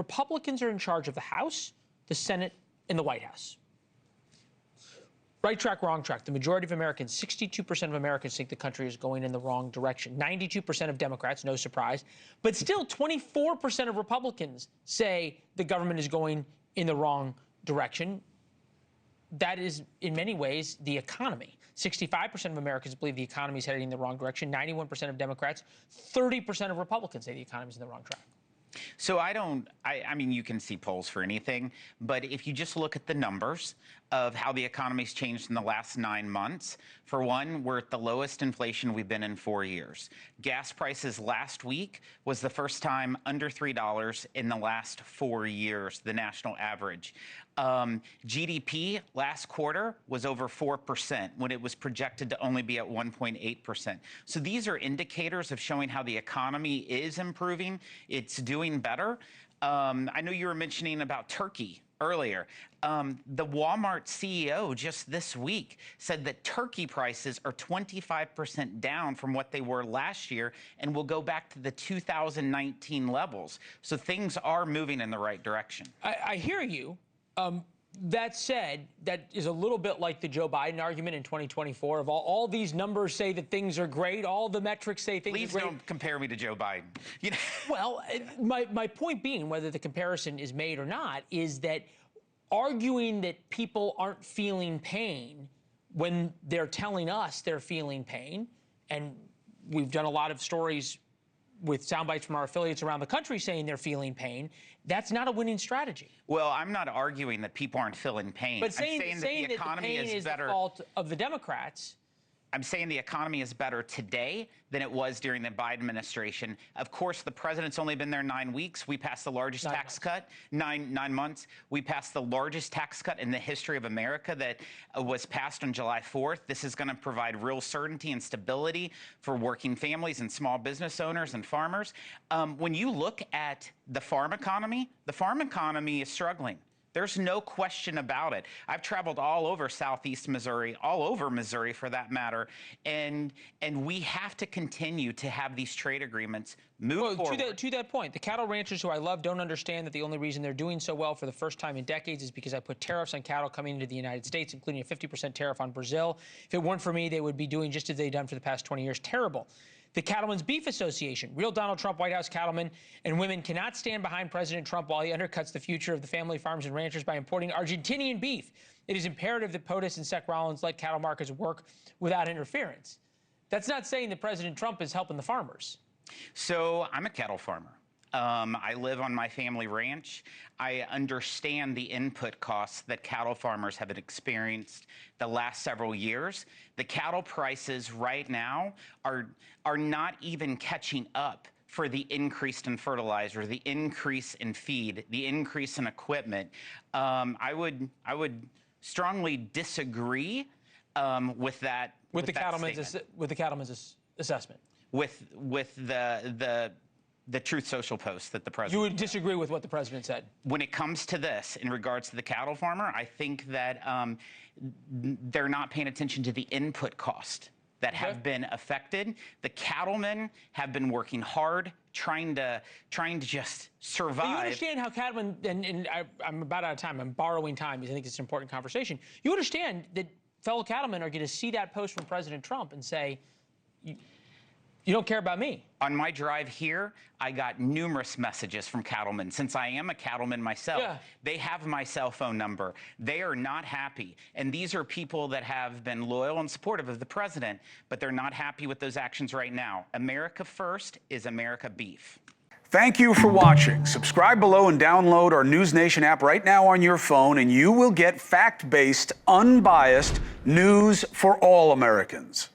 Republicans are in charge of the House, the Senate, and the White House. Right track, wrong track. The majority of Americans, 62% of Americans think the country is going in the wrong direction. 92% of Democrats, no surprise. But still, 24% of Republicans say the government is going in the wrong direction. That is, in many ways, the economy. 65% of Americans believe the economy is heading in the wrong direction. 91% of Democrats, 30% of Republicans say the economy is in the wrong track. So I mean, you can see polls for anything, but if you just look at the numbers of how the economy's changed in the last 9 months, for one, we're at the lowest inflation we've been in 4 years. Gas prices last week was the first time under $3 in the last 4 years, the national average. GDP last quarter was over 4% when it was projected to only be at 1.8%. So these are indicators of showing how the economy is improving. It's doing better. I know you were mentioning about Turkey earlier. The Walmart CEO just this week said that turkey prices are 25% down from what they were last year and will go back to the 2019 levels. So things are moving in the right direction. I hear you. That said, that is a little bit like the Joe Biden argument in 2024 of all these numbers say that things are great, all the metrics say things Please are great. don't compare me to Joe Biden. You know? Well, my point being, whether the comparison is made or not, is that arguing that people aren't feeling pain when they're telling us they're feeling pain, and we've done a lot of stories with sound bites from our affiliates around the country saying they're feeling pain, that's not a winning strategy. Well, I'm not arguing that people aren't feeling pain. But saying that the economy is better. The fault of the Democrats. I'm saying the economy is better today than it was during the Biden administration. Of course, the president's only been there 9 weeks. We passed the largest tax cut, nine months. We passed the largest tax cut in the history of America that was passed on July 4th. This is going to provide real certainty and stability for working families and small business owners and farmers. When you look at the farm economy is struggling. There's no question about it. I've traveled all over Southeast Missouri, all over Missouri for that matter, and we have to continue to have these trade agreements move forward. To that point, the cattle ranchers who I love don't understand that the only reason they're doing so well for the first time in decades is because I put tariffs on cattle coming into the United States, including a 50% tariff on Brazil. If it weren't for me, they would be doing just as they've done for the past 20 years. Terrible. The Cattlemen's Beef Association, real Donald Trump White House cattlemen and women cannot stand behind President Trump while he undercuts the future of the family farms and ranchers by importing Argentinian beef. It is imperative that POTUS and Sec Rollins let cattle markets work without interference. That's not saying that President Trump is helping the farmers. So I'm a cattle farmer. I live on my family ranch. I understand the input costs that cattle farmers have experienced the last several years. The cattle prices right now are not even catching up for the increase in fertilizer, the increase in feed, the increase in equipment. I would strongly disagree with that. With the cattlemen's assessment. With the Truth Social post that the president. You would disagree with what the president said? When it comes to this, in regards to the cattle farmer, I think that they're not paying attention to the input cost that have been affected. The cattlemen have been working hard, trying to just survive. But you understand how cattlemen, and I'm about out of time, I'm borrowing time because I think it's an important conversation. You understand that fellow cattlemen are going to see that post from President Trump and say, you don't care about me. On my drive here, I got numerous messages from cattlemen. Since I am a cattleman myself, they have my cell phone number. They are not happy. And these are people that have been loyal and supportive of the president, but they're not happy with those actions right now. America first is America beef. Thank you for watching. Subscribe below and download our NewsNation app right now on your phone, and you will get fact-based, unbiased news for all Americans.